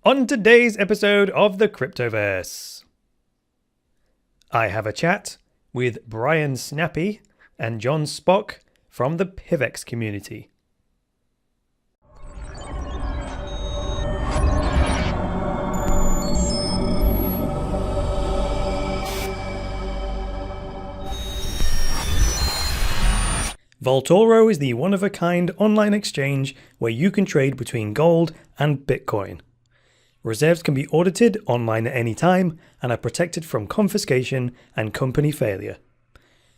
On today's episode of the Cryptoverse, I have a chat with Bryan Snappy and John Spock from the PIVX community. Vaultoro is the one-of-a-kind online exchange where you can trade between gold and Bitcoin. Reserves can be audited online at any time and are protected from confiscation and company failure.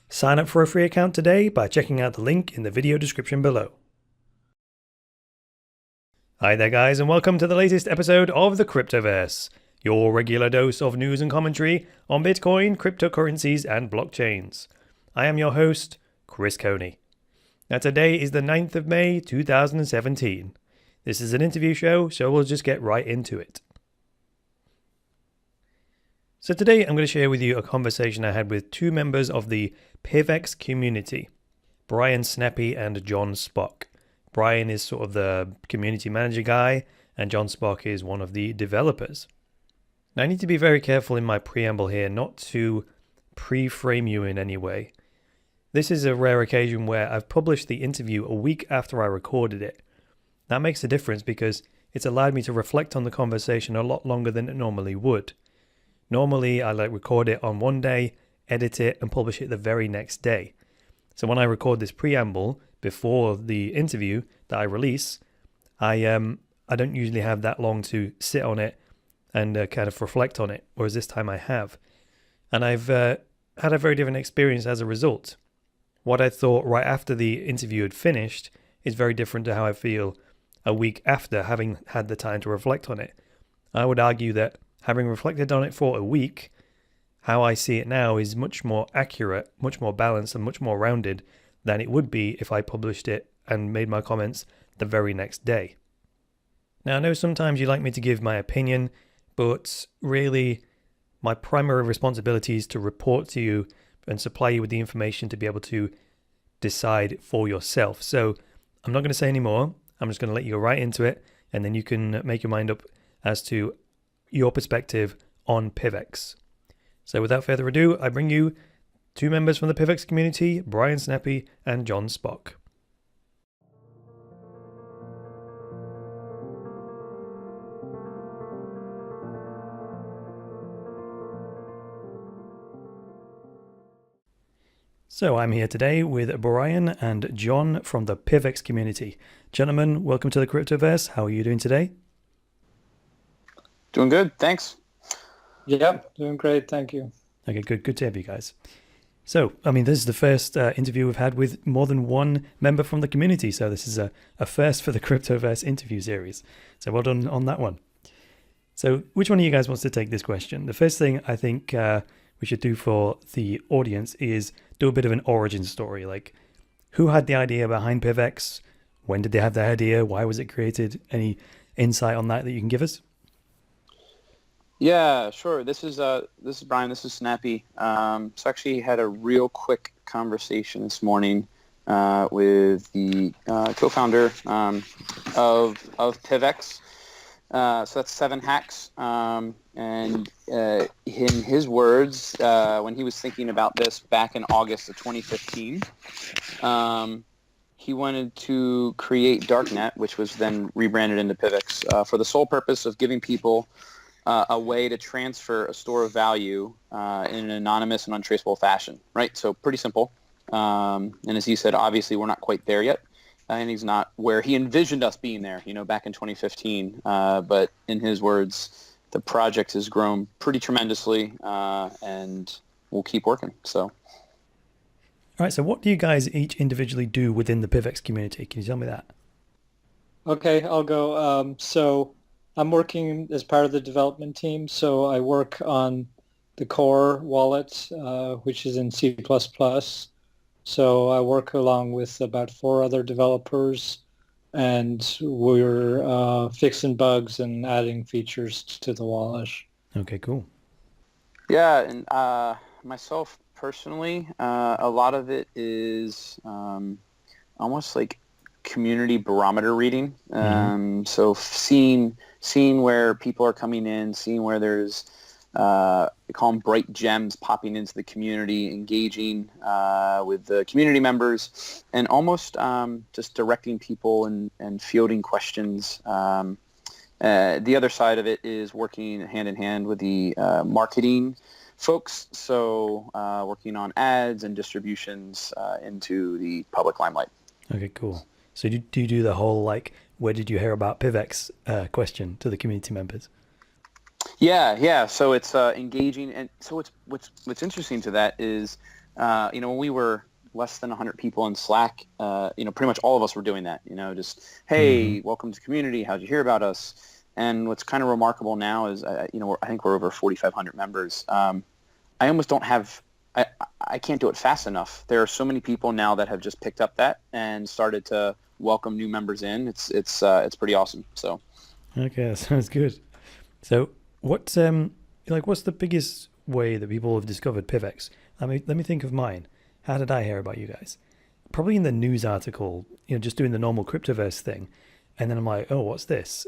Sign up for a free account today by checking out the link in the video description below. Hi there guys, and welcome to the latest episode of the Cryptoverse, your regular dose of news and commentary on Bitcoin, cryptocurrencies and blockchains. I am your host, Coney. Now today is the 9th of May 2017. This is an interview show, so we'll just get right into it. So today I'm going to share with you a conversation I had with two members of the PIVX community, Bryan Snappy and John Spock. Bryan is sort of the community manager guy, and John Spock is one of the developers. Now I need to be very careful in my preamble here not to pre-frame you in any way. This is a rare occasion where I've published the interview a week after I recorded it. That makes a difference because it's allowed me to reflect on the conversation a lot longer than it normally would. Normally, I record it on one day, edit it, and publish it the very next day. So when I record this preamble before the interview that I release, I don't usually have that long to sit on it and kind of reflect on it, whereas this time I have. And I've had a very different experience as a result. What I thought right after the interview had finished is very different to how I feel a week after having had the time to reflect on it. I would argue that having reflected on it for a week, how I see it now is much more accurate, much more balanced and much more rounded than it would be if I published it and made my comments the very next day. Now I know sometimes you like me to give my opinion, but really my primary responsibility is to report to you and supply you with the information to be able to decide for yourself. So I'm not going to say any more. I'm just going to let you go right into it, and then you can make your mind up as to your perspective on PIVX. So without further ado, I bring you two members from the PIVX community, Bryan Snappy and John Spock. So I'm here today with Bryan and John from the PIVX community. Gentlemen, welcome to the Cryptoverse. How are you doing today? Doing good, thanks. Yep, doing great, thank you. Okay, good to have you guys. So, this is the first interview we've had with more than one member from the community, so this is a first for the Cryptoverse interview series. So well done on that one. So which one of you guys wants to take this question? The first thing I think we should do for the audience is do a bit of an origin story, like who had the idea behind PIVX? When did they have the idea? Why was it created? Any insight on that you can give us? Yeah, sure. This is Bryan. This is Snappy. So actually had a real quick conversation this morning with the co-founder of PIVX. So that's 7 Hacks. And in his words, when he was thinking about this back in August of 2015, he wanted to create Darknet, which was then rebranded into PIVX, for the sole purpose of giving people a way to transfer a store of value in an anonymous and untraceable fashion, right? So pretty simple. And as he said, obviously we're not quite there yet. And he's not where he envisioned us being there, back in 2015. But in his words, the project has grown pretty tremendously, and we'll keep working. So, all right. So, what do you guys each individually do within the PIVX community? Can you tell me that? Okay, I'll go. So I'm working as part of the development team. So I work on the core wallet, which is in C++. So I work along with about 4 other developers, and we're fixing bugs and adding features to the wallet. Okay, cool. Yeah, and myself personally, a lot of it is almost like community barometer reading. So seeing seeing where people are coming in, seeing where there's we call them bright gems popping into the community, engaging with the community members, and almost just directing people and fielding questions. The other side of it is working hand in hand with the marketing folks, so working on ads and distributions into the public limelight. Okay, cool. So do you do the whole, like, where did you hear about PIVX question to the community members? Yeah. So it's engaging, and so what's interesting to that is, when we were less than 100 people in Slack, pretty much all of us were doing that. Just hey, welcome to the community. How'd you hear about us? And what's kind of remarkable now is, I think we're over 4,500 members. I almost don't have. I can't do it fast enough. There are so many people now that have just picked up that and started to welcome new members in. It's pretty awesome. So. Okay, that sounds good. So. What's the biggest way that people have discovered PIVX? Let me think of mine. How did I hear about you guys? Probably in the news article, just doing the normal Cryptoverse thing. And then I'm like, oh, what's this?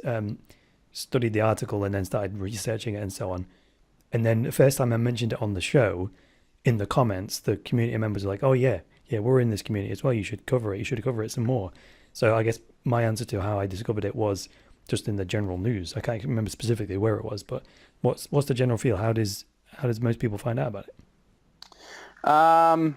Studied the article and then started researching it and so on. And then the first time I mentioned it on the show, in the comments, the community members were like, oh yeah, we're in this community as well. You should cover it. You should cover it some more. So I guess my answer to how I discovered it was just in the general news. I can't remember specifically where it was, but what's the general feel? How does most people find out about it? I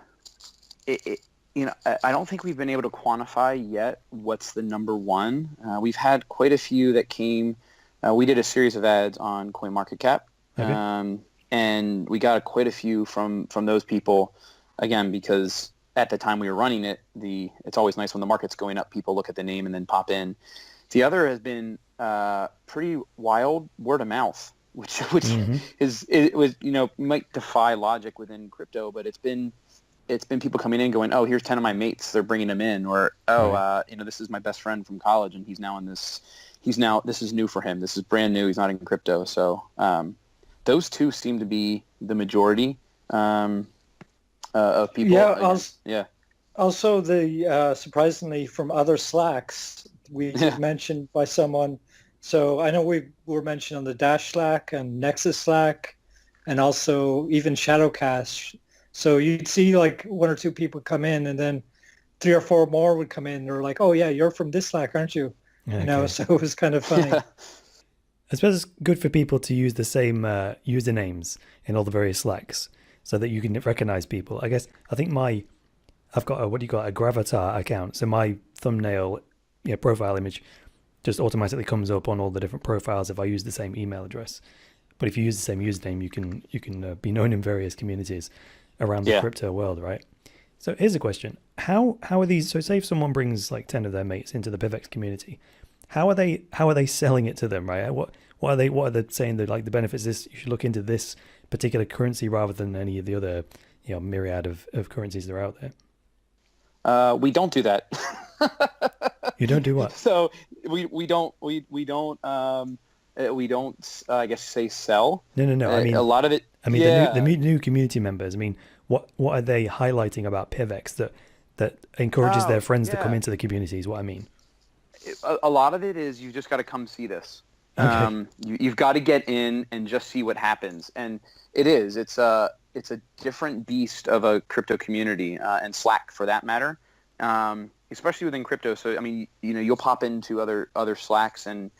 don't think we've been able to quantify yet what's the number one. We've had quite a few that came. We did a series of ads on CoinMarketCap, okay. And we got quite a few from those people. Again, because at the time we were running it, it's always nice when the market's going up. People look at the name and then pop in. The other has been pretty wild word of mouth, which might defy logic within crypto, but it's been people coming in going, oh, here's 10 of my mates, they're bringing them in, or this is my best friend from college and he's now in this. This is new for him. This is brand new. He's not in crypto. So those two seem to be the majority of people. Yeah. Also, the surprisingly from other Slacks. We mentioned by someone. So I know we were mentioned on the Dash Slack and Nexus Slack and also even Shadowcast. So you'd see like one or two people come in and then 3 or 4 more would come in. They're like, oh yeah, you're from this Slack, aren't you? Okay. So it was kind of funny. I suppose it's good for people to use the same usernames in all the various Slacks so that you can recognize people. I think I've got a Gravatar account. So my thumbnail profile image just automatically comes up on all the different profiles if I use the same email address. But if you use the same username, you can be known in various communities around the crypto world, right? So here's a question: How are these? So say if someone brings like 10 of their mates into the PIVX community, how are they selling it to them, right? What are they saying that like the benefits? This you should look into this particular currency rather than any of the other myriad of currencies that are out there. We don't do that. You don't do what? So we don't I guess say sell. No. I mean a lot of it. I mean the new community members. I mean what are they highlighting about PIVX that encourages their friends to come into the community is what I mean. A lot of it is you just got to come see this. Okay. You've got to get in and just see what happens, and it's a different beast of a crypto community and Slack for that matter. Especially within crypto. So, I mean, you'll pop into other Slacks and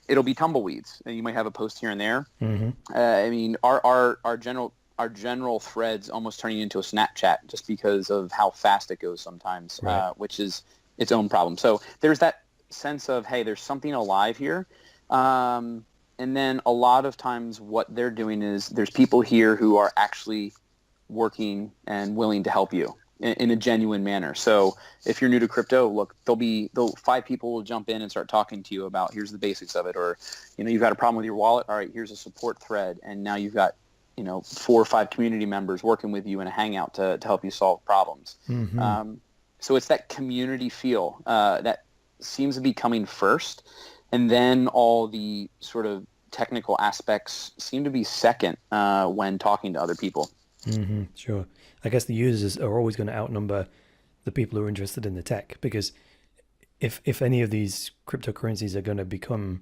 it'll be tumbleweeds and you might have a post here and there. Mm-hmm. I mean, our general threads almost turning into a Snapchat just because of how fast it goes sometimes, right. Which is its own problem. So there's that sense of, hey, there's something alive here. And then a lot of times what they're doing is there's people here who are actually working and willing to help you in a genuine manner. So if you're new to crypto, look, 5 people will jump in and start talking to you about here's the basics of it, or you've got a problem with your wallet. All right, here's a support thread, and now you've got 4 or 5 community members working with you in a hangout to help you solve problems. Mm-hmm. So it's that community feel that seems to be coming first, and then all the sort of technical aspects seem to be second when talking to other people. Mm-hmm, sure. I guess the users are always going to outnumber the people who are interested in the tech, because if any of these cryptocurrencies are going to become,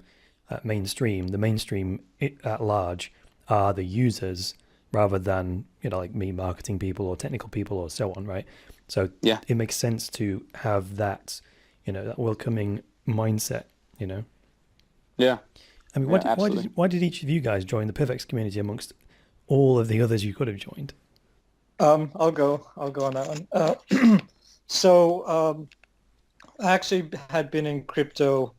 mainstream. The mainstream at large are the users rather than, like me, marketing people or technical people or so on, right? So Yeah. it makes sense to have that, that welcoming mindset, Yeah. I mean, Yeah, absolutely. why did each of you guys join the PIVX community amongst all of the others you could have joined? I'll go on that one. So I actually had been in crypto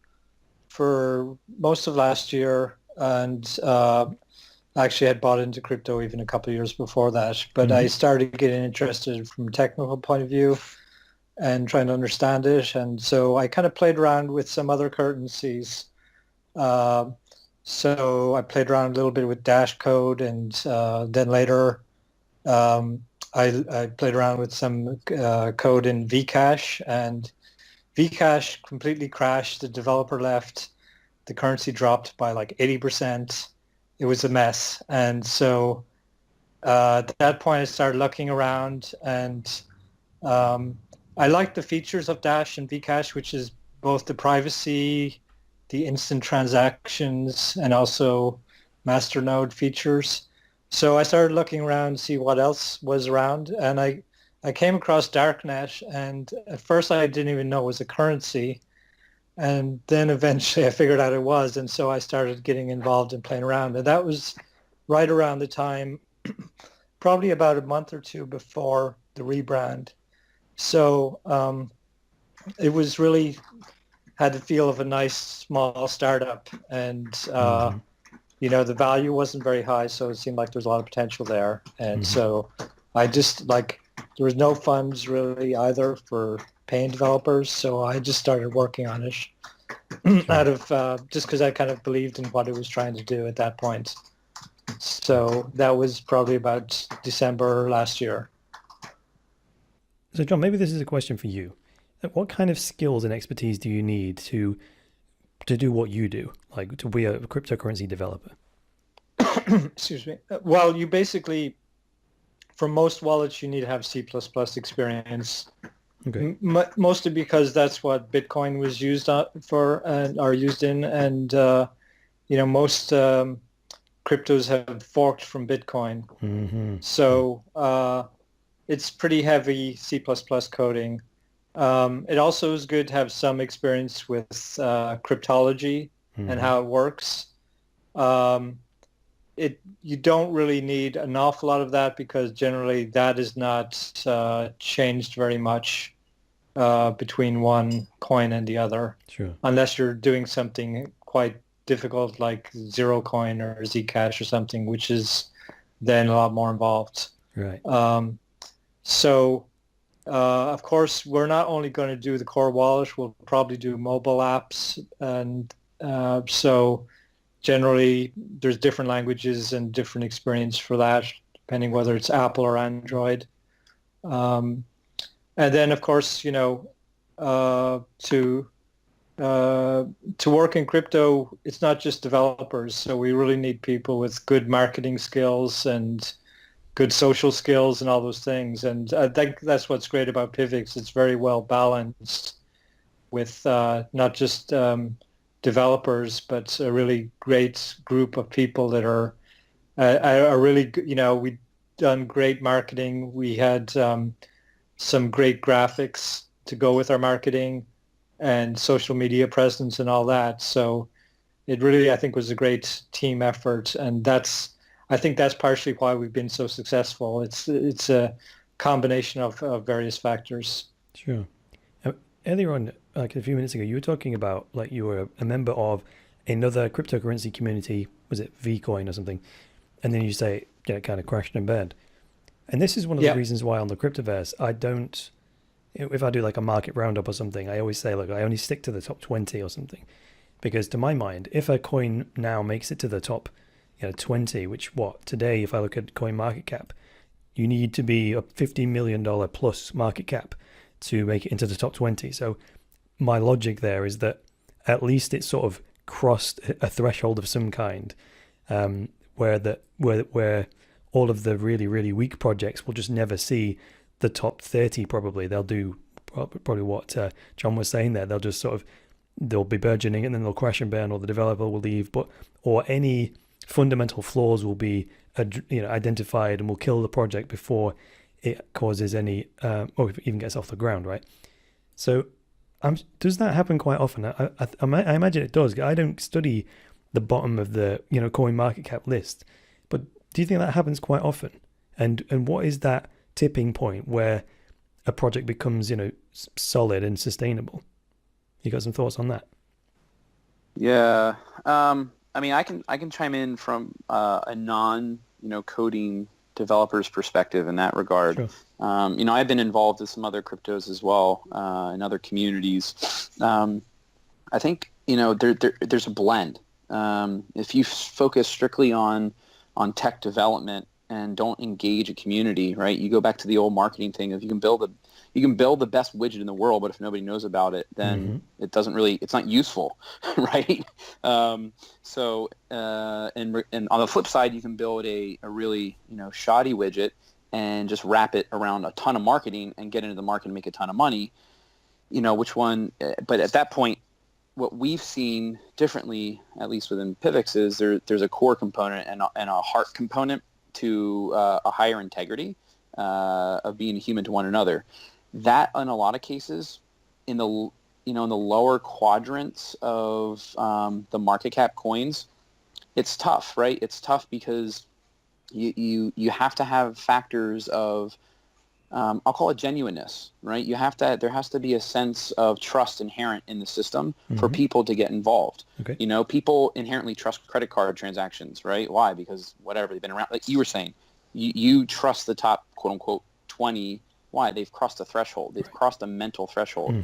for most of last year, and actually had bought into crypto even a couple of years before that. But I started getting interested from a technical point of view and trying to understand it. And so I kind of played around with some other currencies. So I played around a little bit with Dash Code, and then later I played around with some code in Vcash, and Vcash completely crashed. The developer left. The currency dropped by like 80%. It was a mess. And so at that point, I started looking around, and I liked the features of Dash and Vcash, which is both the privacy, the instant transactions, and also masternode features. So I started looking around to see what else was around, and I came across Darknet, and at first I didn't even know it was a currency, and then eventually I figured out it was, and so I started getting involved in playing around, and that was right around the time, probably about a month or two before the rebrand. So it was really had the feel of a nice small startup, and the value wasn't very high, so it seemed like there was a lot of potential there. And so I just there was no funds really either for paying developers, so I just started working on it out of just because I kind of believed in what it was trying to do at that point. So that was probably about December last year. So John, maybe this is a question for you. What kind of skills and expertise do you need to do what you do, like to be a cryptocurrency developer? Excuse me. Well, you basically, for most wallets, you need to have C++ experience. Okay. Mostly because that's what Bitcoin was used for and are used in, and most cryptos have forked from Bitcoin, so it's pretty heavy C++ coding. It also is good to have some experience with cryptology and how it works. You don't really need an awful lot of that because generally that is not changed very much between one coin and the other. Sure. Unless you're doing something quite difficult like Zero Coin or Zcash or something, which is then a lot more involved. Right. Of course, we're not only going to do the core wallet, we'll probably do mobile apps. And so generally, there's different languages and different experience for that, depending whether it's Apple or Android. And then, of course, to work in crypto, it's not just developers. So we really need people with good marketing skills and good social skills and all those things. And I think that's what's great about PIVX. It's very well balanced with not just developers, but a really great group of people that are really, we've done great marketing. We had some great graphics to go with our marketing and social media presence and all that. So it really, I think, was a great team effort. And I think that's partially why we've been so successful. It's a combination of various factors. Sure. Earlier on, like a few minutes ago, you were talking about like you were a member of another cryptocurrency community. Was it Vcoin or something? And then you say, it kind of crashed and burned. And this is one of the reasons why on the Cryptoverse, I don't, if I do like a market roundup or something, I always say, look, I only stick to the top 20 or something. Because to my mind, if a coin now makes it to the top 20, which today, if I look at coin market cap, you need to be a $50 million plus market cap to make it into the top 20. So my logic there is that at least it's sort of crossed a threshold of some kind, where all of the really, really weak projects will just never see the top 30 probably. They'll do probably what John was saying there. They'll just sort of they'll be burgeoning and then they'll crash and burn, or the developer will leave, or any fundamental flaws will be identified and will kill the project before it causes any or if it even gets off the ground, right? So does that happen quite often? I imagine it does. I don't study the bottom of the coin market cap list, but do you think that happens quite often? And what is that tipping point where a project becomes solid and sustainable? You got some thoughts on that? Yeah. I mean, I can chime in from a non coding developer's perspective in that regard. Sure. I've been involved with some other cryptos as well in other communities. I think there's a blend. If you focus strictly on tech development and don't engage a community, right? You go back to the old marketing thing of you can build the best widget in the world, but if nobody knows about it, then it's not useful, right? And on the flip side, you can build a really shoddy widget and just wrap it around a ton of marketing and get into the market and make a ton of money. Which one? But at that point, what we've seen differently, at least within PIVX, is there's a core component and a heart component to a higher integrity of being human to one another. That, in a lot of cases, in the lower quadrants of the market cap coins, it's tough, right? It's tough because you have to have factors of I'll call it genuineness, right? There has to be a sense of trust inherent in the system for people to get involved. Okay. People inherently trust credit card transactions, right? Why? Because whatever, they've been around. Like you were saying, you trust the top quote unquote 20. Why? They've crossed a threshold. They've crossed a mental threshold.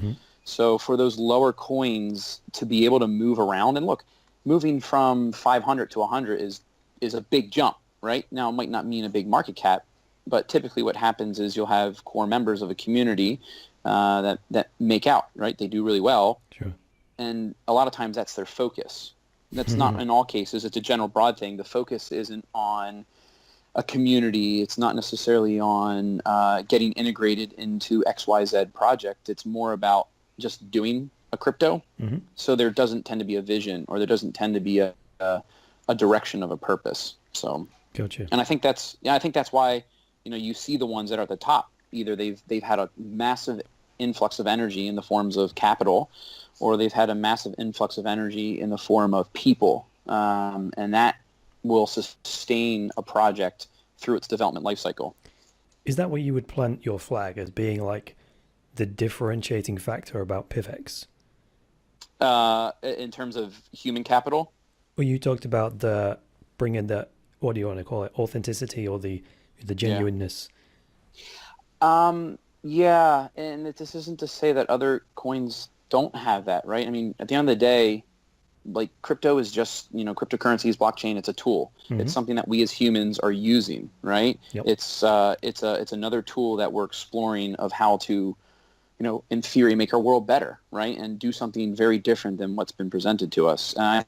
So for those lower coins to be able to move around, and look, moving from 500 to 100 is a big jump, right? Now it might not mean a big market cap, but typically what happens is you'll have core members of a community that make out, right? They do really well. Sure. And a lot of times that's their focus. That's not in all cases. It's a general broad thing. The focus isn't on a community. It's not necessarily on getting integrated into XYZ project. It's more about just doing a crypto. So there doesn't tend to be a vision, or there doesn't tend to be a direction of a purpose. So, gotcha. And I think that's why you see the ones that are at the top. Either they've had a massive influx of energy in the forms of capital, or they've had a massive influx of energy in the form of people, and that will sustain a project through its development lifecycle. Is that what you would plant your flag as being like the differentiating factor about PIVX? In terms of human capital? Well, you talked about bringing the, what do you want to call it, authenticity or the genuineness. Yeah, and this isn't to say that other coins don't have that, right? I mean, at the end of the day, like crypto is just, cryptocurrencies, blockchain, it's a tool. It's something that we as humans are using, right? Yep. It's another tool that we're exploring of how to, in theory, make our world better, right? And do something very different than what's been presented to us. And I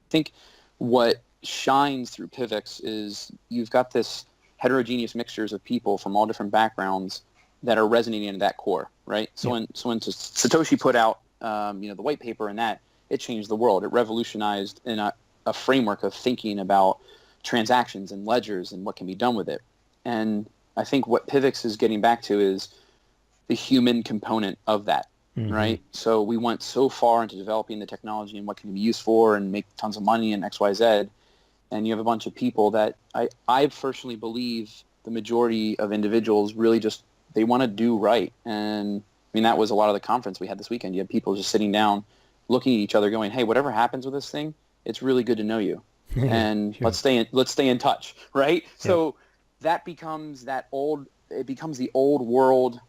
think what shines through PIVX is you've got this heterogeneous mixtures of people from all different backgrounds that are resonating in that core, right? So when Satoshi put out, the white paper and that, it changed the world. It revolutionized in a framework of thinking about transactions and ledgers and what can be done with it. And I think what PIVX is getting back to is the human component of that, right? So we went so far into developing the technology and what can be used for and make tons of money and XYZ. And you have a bunch of people that I personally believe the majority of individuals really just, they want to do right. And I mean, that was a lot of the conference we had this weekend. You had people just sitting down, looking at each other going, hey, whatever happens with this thing, it's really good to know you. And sure. let's stay in touch, right? Yeah. So that becomes the old world.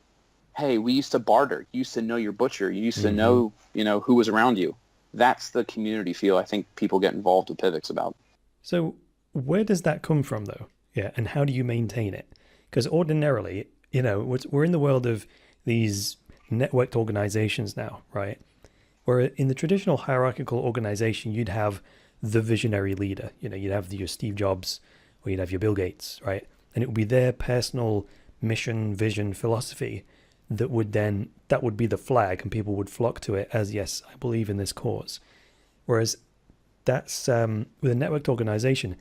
Hey, we used to barter. You used to know your butcher. You used to know, who was around you. That's the community feel I think people get involved with PIVX about. So where does that come from, though? Yeah, and how do you maintain it? Because ordinarily, we're in the world of these networked organizations now, right? Where in the traditional hierarchical organization, you'd have the visionary leader. You'd have your Steve Jobs, or you'd have your Bill Gates, right? And it would be their personal mission, vision, philosophy that would be the flag, and people would flock to it as, yes, I believe in this cause. Whereas that's with a networked organization,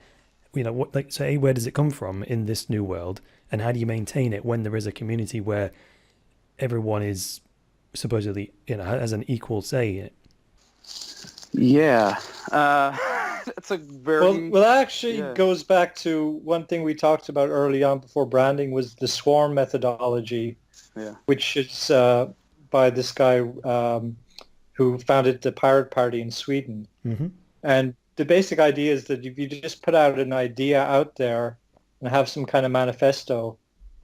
what, like, say, where does it come from in this new world, and how do you maintain it when there is a community where everyone is supposedly, has an equal say in it? Yeah, that's a very well. That actually goes back to one thing we talked about early on before branding, was the swarm methodology, which is by this guy who founded the Pirate Party in Sweden. Mm-hmm. And the basic idea is that if you just put out an idea out there and have some kind of manifesto,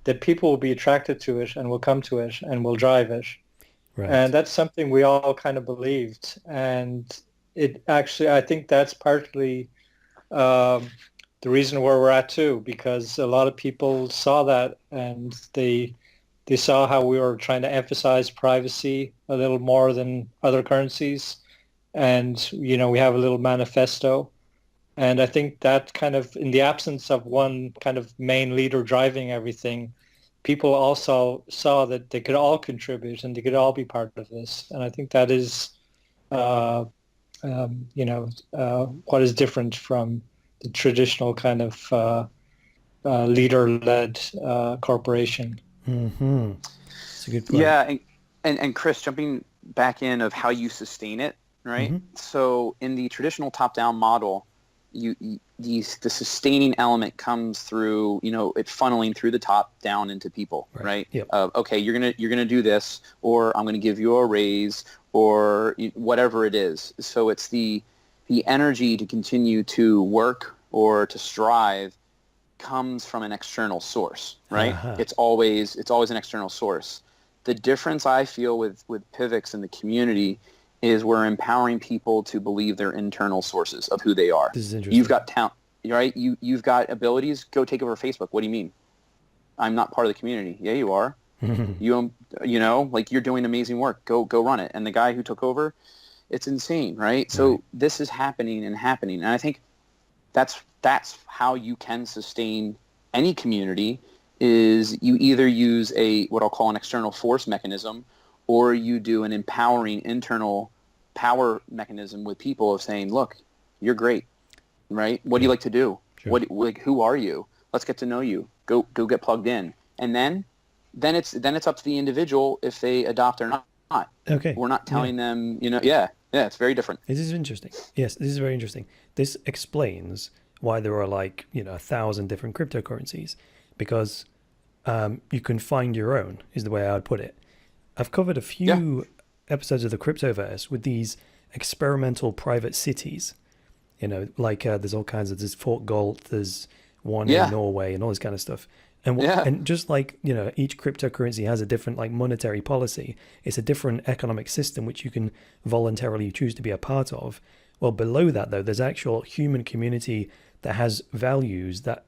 that people will be attracted to it and will come to it and will drive it. Right. And that's something we all kind of believed. And it actually, I think that's partly the reason where we're at too, because a lot of people saw that, and they saw how we were trying to emphasize privacy a little more than other currencies. And, we have a little manifesto. And I think that kind of, in the absence of one kind of main leader driving everything, people also saw that they could all contribute and they could all be part of this. And I think that is, what is different from the traditional kind of leader-led corporation. Mm-hmm. That's a good point. Yeah, and Chris, jumping back in of how you sustain it, right? Mm-hmm. So in the traditional top-down model, the sustaining element comes through, it funneling through the top down into people, right? Yep. Okay, you're gonna do this, or I'm gonna give you a raise, or whatever it is. So it's the energy to continue to work or to strive comes from an external source, right? Uh-huh. It's always an external source. The difference I feel with PIVX and the community is we're empowering people to believe their internal sources of who they are. This is interesting. You've got talent, right? You've got abilities. Go take over Facebook. What do you mean? I'm not part of the community. Yeah, you are. Like, you're doing amazing work. Go run it. And the guy who took over, it's insane, right? So this is happening. And I think that's how you can sustain any community, is you either use what I'll call an external force mechanism, or you do an empowering internal power mechanism with people of saying, look, you're great, right? What do you like to do? Sure. Who are you? Let's get to know you. Go get plugged in. And then it's up to the individual if they adopt or not. Okay. We're not telling them, it's very different. This is interesting. Yes, this is very interesting. This explains why there are 1,000 different cryptocurrencies, because you can find your own, is the way I would put it. I've covered a few episodes of the Cryptoverse with these experimental private cities. There's all kinds of, there's Fort Galt, there's one in Norway, and all this kind of stuff. And just each cryptocurrency has a different monetary policy. It's a different economic system which you can voluntarily choose to be a part of. Well, below that, though, there's actual human community that has values that,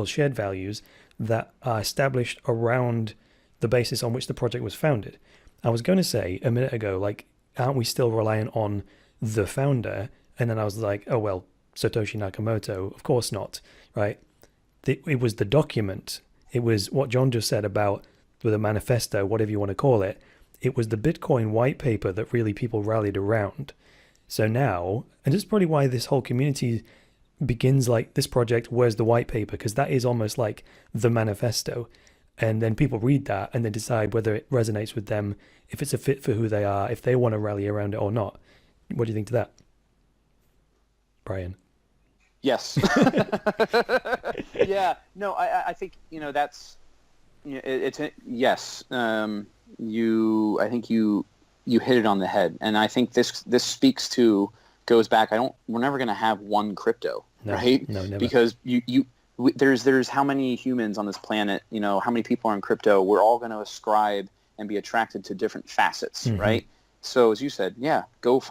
shared values that are established around the basis on which the project was founded. I was going to say a minute ago, aren't we still reliant on the founder? And then I was like, oh, well, Satoshi Nakamoto, of course not, right? It was the document. It was what John just said about the manifesto, whatever you want to call it. It was the Bitcoin white paper that really people rallied around. So now, and this is probably why this whole community begins like this project, where's the white paper? Because that is almost like the manifesto. And then people read that and then decide whether it resonates with them, if it's a fit for who they are, if they want to rally around it or not. What do you think to that, Bryan? Yes. Yeah. No, I think, that's, yes. I think you hit it on the head. And I think this goes back. We're never going to have one crypto, right? No, never. Because there's how many humans on this planet, how many people are in crypto. We're all going to ascribe and be attracted to different facets, right? So as you said, go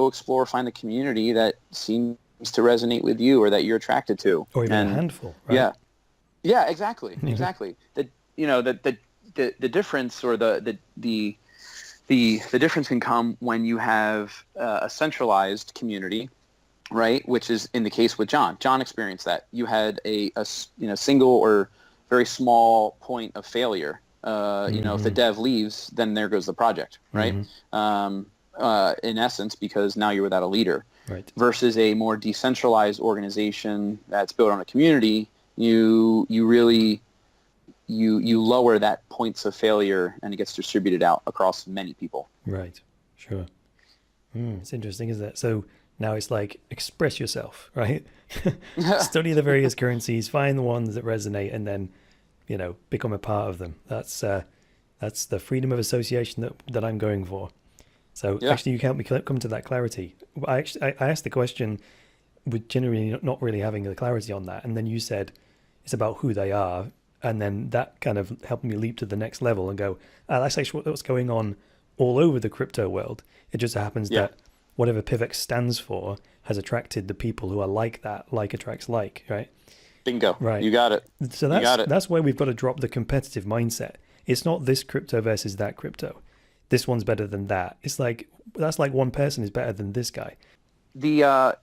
explore, find the community that seems to resonate with you or that you're attracted to. Or even a handful, right? Yeah, exactly. Exactly. The difference, or the difference can come when you have a centralized community, right? Which is in the case with John. John experienced that. You had a single or very small point of failure, if the dev leaves, then there goes the project, right? In essence, because now you're without a leader. Right. Versus a more decentralized organization that's built on a community, you really lower that points of failure, and it gets distributed out across many people. Right. Sure. It's interesting, isn't it? So now it's like express yourself, right? Study the various currencies, find the ones that resonate, and then, become a part of them. That's the freedom of association that I'm going for. So actually, you can help me come to that clarity. I asked the question with generally not really having the clarity on that, and then you said it's about who they are, and then that kind of helped me leap to the next level and go, that's actually what's going on all over the crypto world. It just happens that whatever PIVX stands for has attracted the people who are like that. Like attracts like, right? Bingo. Right. You got it. So that's where we've got to drop the competitive mindset. It's not this crypto versus that crypto. This one's better than that. It's like, that's like one person is better than this guy. The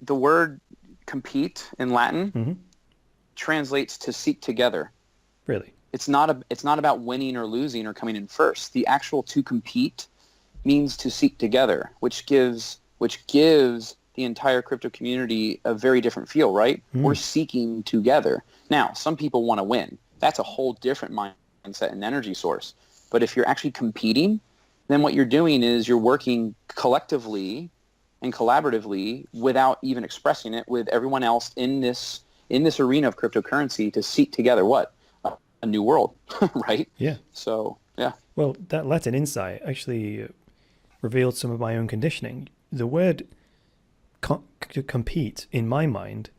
word compete in Latin translates to seek together. Really? It's not about winning or losing or coming in first. The actual to compete means to seek together, which gives the entire crypto community a very different feel, right? We're seeking together. Now, some people want to win. That's a whole different mindset and energy source. But if you're actually competing, then what you're doing is you're working collectively and collaboratively without even expressing it with everyone else in this arena of cryptocurrency to seek together what? A new world, right? Yeah. So, yeah. Well, that Latin insight actually revealed some of my own conditioning. The word compete in my mind,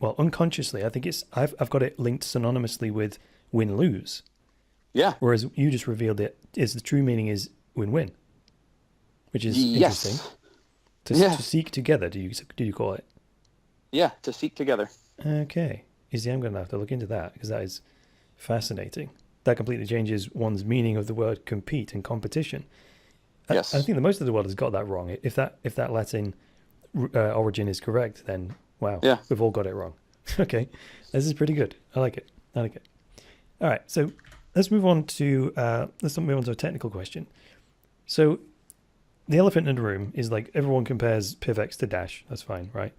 unconsciously, I think I've got it linked synonymously with win-lose. Yeah. Whereas you just revealed it is the true meaning is win-win, which is interesting. To seek together, do you call it? Yeah, to seek together. Okay. You see, I'm going to have to look into that because that is fascinating. That completely changes one's meaning of the word compete and competition. Yes. I think that most of the world has got that wrong. If that Latin origin is correct, then wow, we've all got it wrong. Okay, this is pretty good. I like it. All right, so let's move on to a technical question. So the elephant in the room is like everyone compares PIVX to Dash. That's fine, right?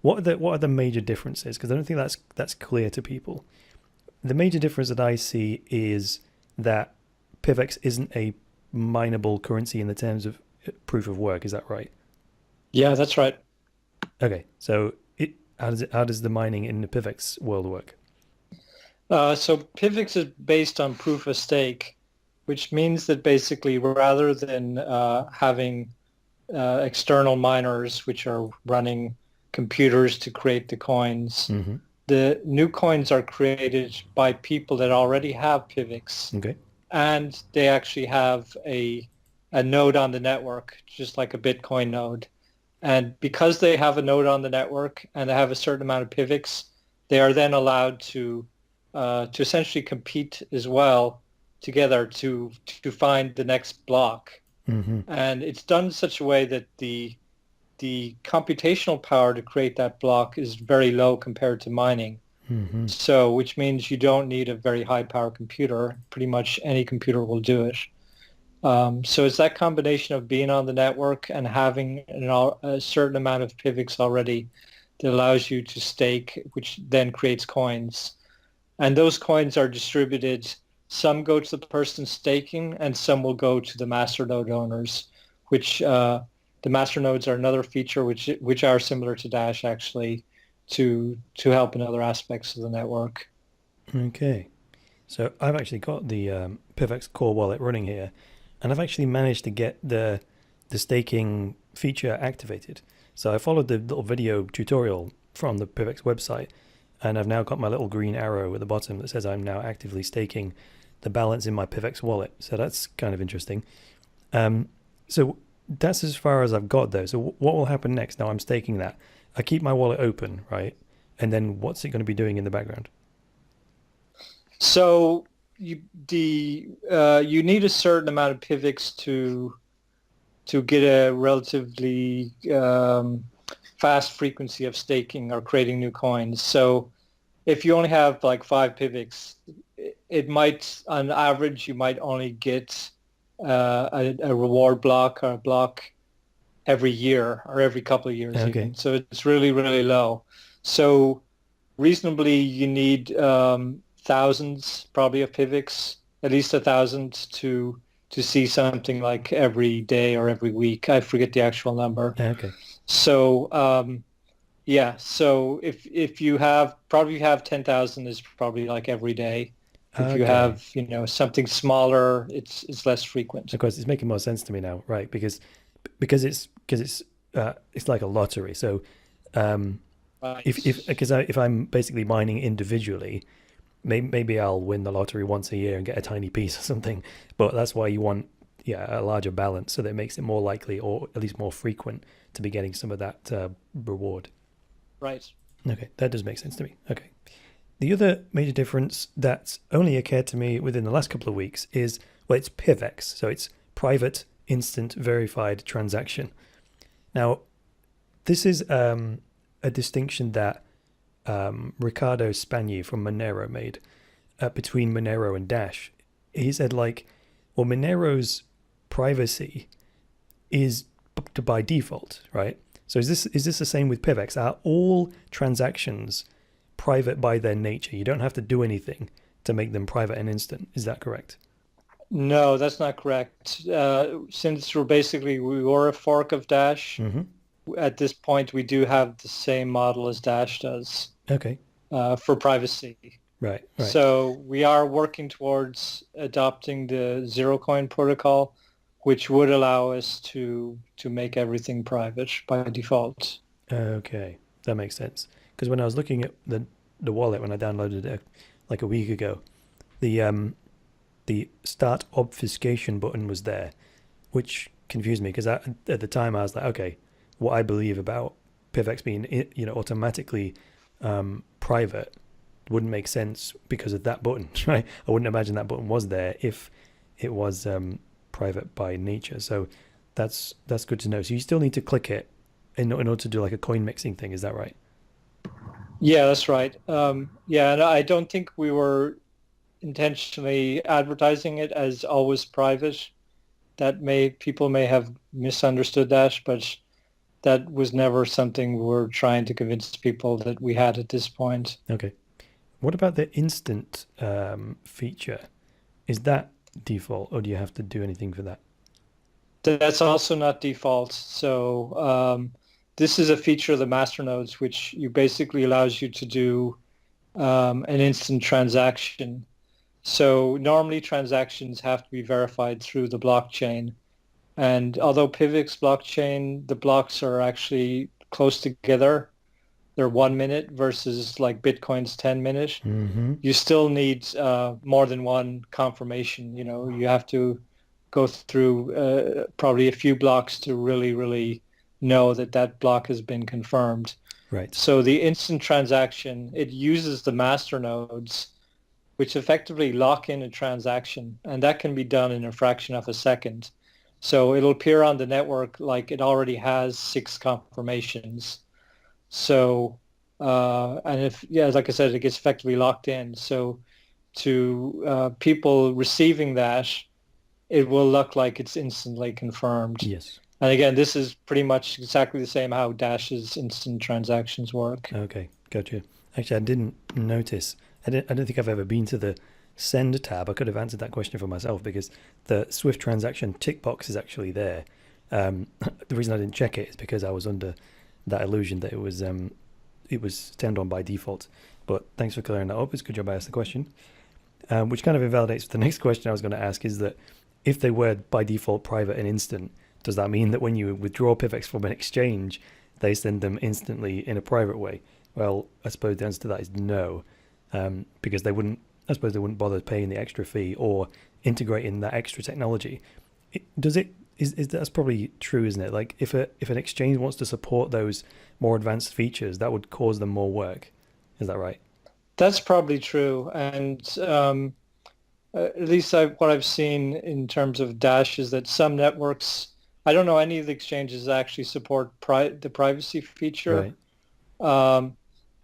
What are the major differences? Because I don't think that's clear to people. The major difference that I see is that PIVX isn't a mineable currency in the terms of proof of work. Is that right? Yeah, that's right. Okay, so how does the mining in the PIVX world work? So PIVX is based on proof of stake, which means that basically rather than having external miners which are running computers to create the coins, the new coins are created by people that already have PIVX. Okay. And they actually have a node on the network, just like a Bitcoin node. And because they have a node on the network and they have a certain amount of PIVX, they are then allowed to essentially compete as well together to find the next block. And it's done in such a way that the computational power to create that block is very low compared to mining. So, which means you don't need a very high power computer. Pretty much any computer will do it. So it's that combination of being on the network and having a certain amount of PIVX already that allows you to stake, which then creates coins. And those coins are distributed. Some go to the person staking and some will go to the masternode owners, which the masternodes are another feature which are similar to Dash actually, to help in other aspects of the network. Okay, so I've actually got the PIVX core wallet running here, and I've actually managed to get the staking feature activated. So I followed the little video tutorial from the PIVX website, and I've now got my little green arrow at the bottom that says I'm now actively staking the balance in my PIVX wallet. So that's kind of interesting. So that's as far as I've got though. So what will happen next? Now I'm staking that. I keep my wallet open, right? And then what's it going to be doing in the background? So you need a certain amount of PIVX to get a relatively fast frequency of staking or creating new coins. So if you only have like 5 PIVX, it might, on average, you might only get a reward block or a block every year or every couple of years Okay. even. So it's really, really low. So reasonably, you need thousands probably of PIVX, at least 1,000 to see something like every day or every week. I forget the actual number. Okay. So yeah, so if you have 10,000 is probably like every day. If you Okay. have, something smaller, it's less frequent. Of course, it's making more sense to me now, right? Because it's like a lottery. So Right. if I'm basically mining individually, maybe I'll win the lottery once a year and get a tiny piece or something. But that's why you want a larger balance, so that it makes it more likely, or at least more frequent, to be getting some of that reward. Right. Okay, that does make sense to me. Okay. The other major difference that's only occurred to me within the last couple of weeks is, well, it's PIVX, so it's private instant verified transaction. Now, this is a distinction that Ricardo Spagni from Monero made between Monero and Dash. He said, like, well, Monero's privacy is by default, right? So is this the same with PIVX? Are all transactions private by their nature? You don't have to do anything to make them private and instant. Is that correct? No, that's not correct. Since we were a fork of Dash, Mm-hmm. at this point we do have the same model as Dash does Okay. for privacy. Right. So we are working towards adopting the zero coin protocol, which would allow us to make everything private by default. Okay, that makes sense. Because when I was looking at the wallet when I downloaded it like a week ago, the start obfuscation button was there, which confused me because at the time I was like, okay, what I believe about PIVX being automatically private wouldn't make sense because of that button, right? I wouldn't imagine that button was there if it was private by nature. So that's good to know. So you still need to click it in order to do like a coin mixing thing. Is that right? Yeah, that's right. Yeah, and I don't think we were intentionally advertising it as always private. People may have misunderstood that, but that was never something we're trying to convince people that we had at this point. Okay. What about the instant feature? Is that default, or do you have to do anything for that? That's also not default. So this is a feature of the masternodes, which basically allows you to do an instant transaction. So normally transactions have to be verified through the blockchain. And although PIVX blockchain, the blocks are actually close together, they're 1 minute versus like Bitcoin's 10 minute. Mm-hmm. You still need more than one confirmation. You have to go through probably a few blocks to really, really know that block has been confirmed. Right. So the instant transaction, it uses the master nodes, which effectively lock in a transaction, and that can be done in a fraction of a second. So it'll appear on the network like it already has 6 confirmations. So, and like I said, it gets effectively locked in. So to people receiving that, it will look like it's instantly confirmed. Yes. And again, this is pretty much exactly the same how Dash's instant transactions work. Okay, gotcha. Actually, I didn't notice. I don't think I've ever been to the send tab. I could have answered that question for myself because the Swift transaction tick box is actually there. The reason I didn't check it is because I was under that illusion that it was turned on by default. But thanks for clearing that up. It's a good job I asked the question. Which kind of invalidates the next question I was going to ask, is that if they were by default private and instant, does that mean that when you withdraw PIVX from an exchange, they send them instantly in a private way? Well, I suppose the answer to that is no, because they wouldn't bother paying the extra fee or integrating that extra technology. That's probably true, isn't it? Like if an exchange wants to support those more advanced features, that would cause them more work. Is that right? That's probably true. And at least what I've seen in terms of Dash is that some networks, I don't know any of the exchanges that actually support the privacy feature. Right.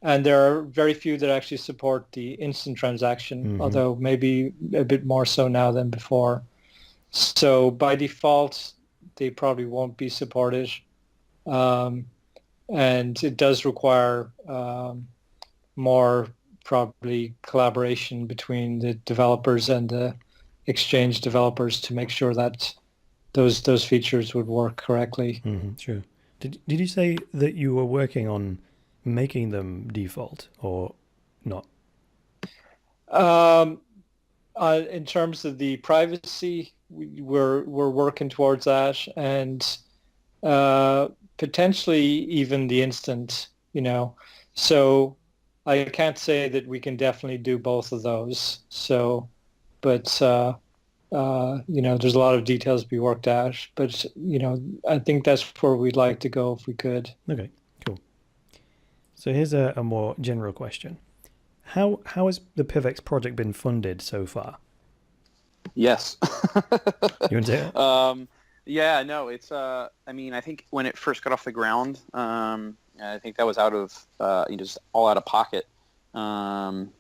And there are very few that actually support the instant transaction, although maybe a bit more so now than before. So by default, they probably won't be supported. And it does require more probably collaboration between the developers and the exchange developers to make sure that those features would work correctly. Sure. Did you say that you were working on making them default or not? In terms of the privacy, we're working towards that, and potentially even the instant, So I can't say that we can definitely do both of those. So, but there's a lot of details to be worked out. But I think that's where we'd like to go if we could. Okay, cool. So here's a more general question. How has the PIVX project been funded so far? Yes. You want to say it? Yeah, no, it's, I think when it first got off the ground, I think that was out of, just all out of pocket. And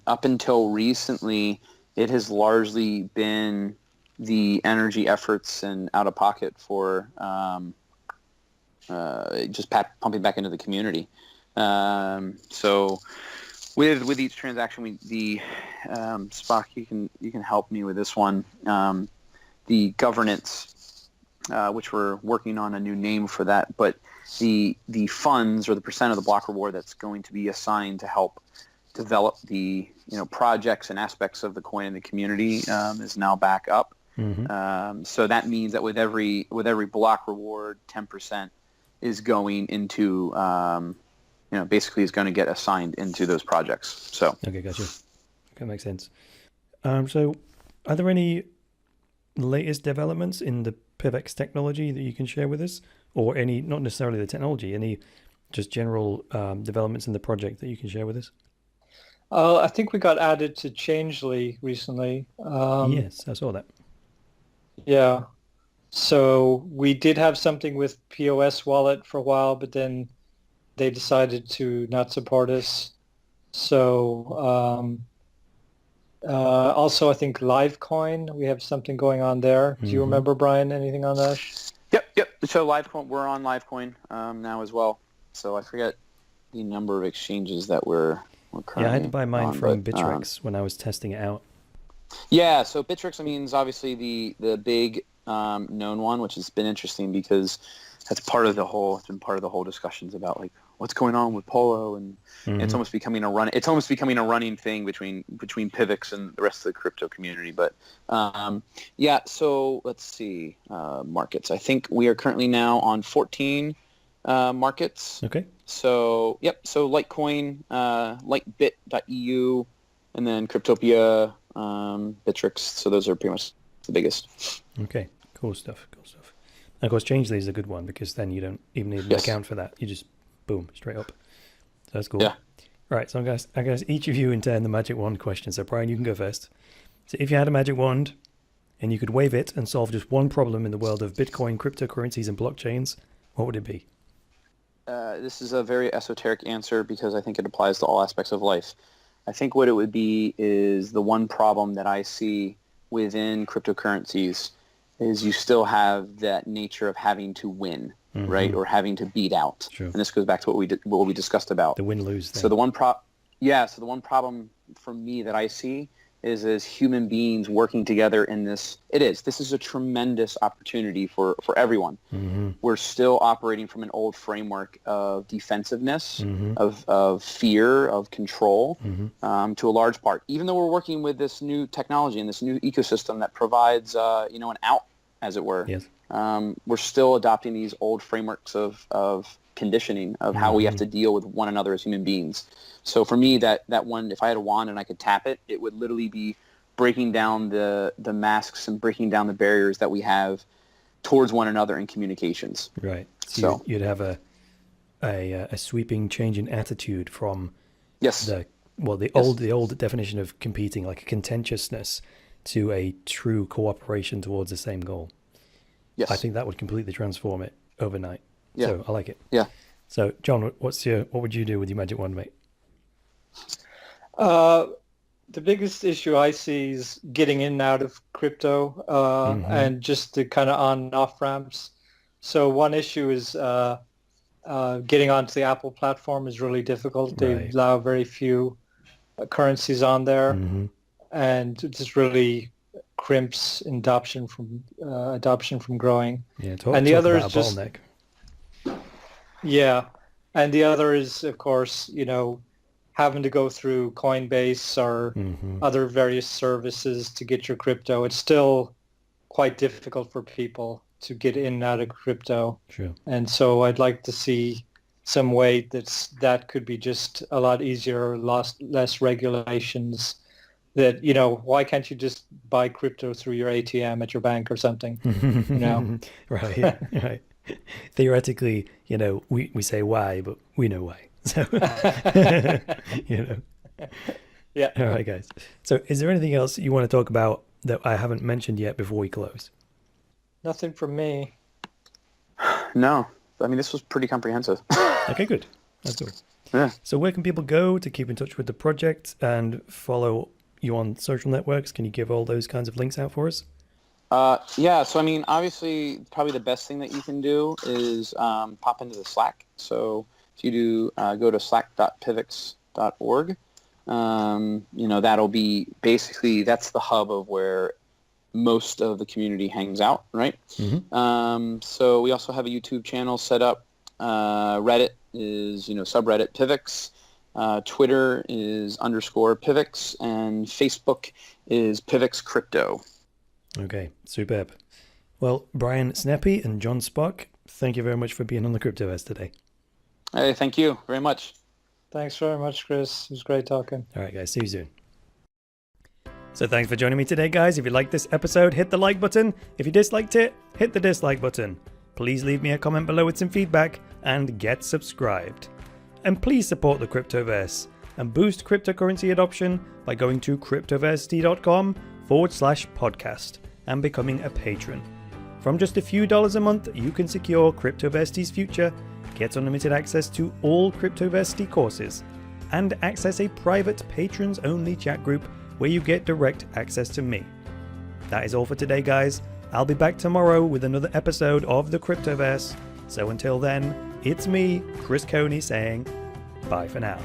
up until recently, it has largely been the energy efforts and out of pocket for just pumping back into the community. So with each transaction, Spock, you can help me with this one. The governance, which we're working on a new name for that, but the funds or the percent of the block reward that's going to be assigned to help develop the projects and aspects of the coin in the community is now back up. So that means that with every block reward, 10% is going into basically is going to get assigned into those projects. So Okay, gotcha. Okay, makes sense. So are there any latest developments in the PIVX technology that you can share with us, or any, not necessarily the technology, any just general developments in the project that you can share with us? I think we got added to Changely recently. Yes, I saw that. Yeah. So we did have something with POS wallet for a while, but then they decided to not support us. So also I think Livecoin, we have something going on there. Do you remember, Bryan, anything on that? Yep. So Livecoin, we're on Livecoin now as well. So I forget the number of exchanges that we're currently Yeah, I had to buy mine on, from but, Bittrex when I was testing it out. Yeah, so Bittrex, is obviously the big known one, which has been interesting because that's it's been part of the whole discussions about like what's going on with Polo, and it's almost becoming a running thing between PIVX and the rest of the crypto community. But so let's see, markets. I think we are currently now on 14 markets. Okay. So so Litecoin, Litebit.eu, and then Cryptopia, Bittrex. So those are pretty much the biggest. Okay, cool stuff. And of course, Changely is a good one because then you don't even need an account for that. You just boom, straight up. So that's cool. Yeah. Right, so I guess each of you in turn the magic wand question. So Bryan, you can go first. So if you had a magic wand and you could wave it and solve just one problem in the world of Bitcoin, cryptocurrencies, and blockchains, what would it be? This is a very esoteric answer because I think it applies to all aspects of life. I think what it would be is the one problem that I see within cryptocurrencies is you still have that nature of having to win, right, or having to beat out. Sure. And this goes back to what we discussed about The win-lose thing. So the one problem for me that I see is as human beings working together in this. This is a tremendous opportunity for everyone. We're still operating from an old framework of defensiveness, of fear, of control, to a large part. Even though we're working with this new technology and this new ecosystem that provides, an out, as it were. Yes. We're still adopting these old frameworks of conditioning of how we have to deal with one another as human beings. So for me, that one, if I had a wand and I could tap it, it would literally be breaking down the masks and breaking down the barriers that we have towards one another in communications. Right. So you'd have a sweeping change in attitude from the old definition of competing, like a contentiousness, to a true cooperation towards the same goal. Yes. I think that would completely transform it overnight. Yeah. So I like it. Yeah. So, John, what would you do with your magic wand, mate? The biggest issue I see is getting in and out of crypto and just the kind of on and off ramps. So one issue is getting onto the Apple platform is really difficult. They allow very few currencies on there, and it just really crimps adoption from growing. Yeah, and the other is about just bottleneck. Yeah, and the other is, of course, having to go through Coinbase or other various services to get your crypto. It's still quite difficult for people to get in and out of crypto. Sure. And so I'd like to see some way that could be just a lot easier, less regulations. That, why can't you just buy crypto through your ATM at your bank or something? Right, right. Theoretically, we say why, but we know why. So, Yeah. All right, guys. So is there anything else you want to talk about that I haven't mentioned yet before we close? Nothing from me. No. I mean, this was pretty comprehensive. Okay, good. That's good. Yeah. So where can people go to keep in touch with the project and follow you on social networks? Can you give all those kinds of links out for us? Yeah, so I mean, obviously, probably the best thing that you can do is pop into the Slack. So if you do go to slack.pivx.org, that'll be basically, that's the hub of where most of the community hangs out, right? So we also have a YouTube channel set up. Reddit is, subreddit PIVX. Twitter is _PIVX, and Facebook is PIVX Crypto. Okay, superb. Well, Bryan Snappy and John Spock, thank you very much for being on the Cryptoverse today. Hey, thank you very much. Thanks very much, Chris. It was great talking. All right, guys, see you soon. So thanks for joining me today, guys. If you liked this episode, hit the like button. If you disliked it, hit the dislike button. Please leave me a comment below with some feedback and get subscribed. And please support the Cryptoverse and boost cryptocurrency adoption by going to cryptoversity.com/podcast and becoming a patron. From just a few dollars a month, you can secure Cryptoversity's future, get unlimited access to all Cryptoversity courses, and access a private patrons-only chat group where you get direct access to me. That is all for today, guys. I'll be back tomorrow with another episode of the Cryptoverse. So until then, it's me, Chris Coney, saying bye for now.